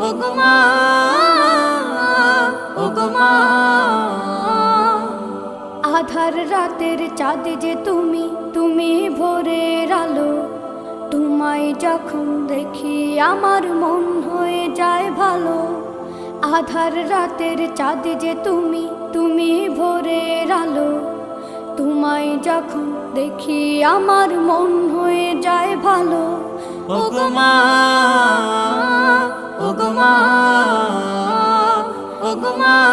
ওগো মা, ওগো মা। আধার রাতের চাঁদ যে তুমি, তুমি ভোরের আলো। তোমায় যখন দেখি আমার মন হয়ে যায় ভালো। আধার রাতের চাঁদ যে তুমি, তুমি ভোরের আলো। তোমায় যখন দেখি আমার মন হয়ে যায় ভালো। ওগো মা, ওগো মা, ওগো মা।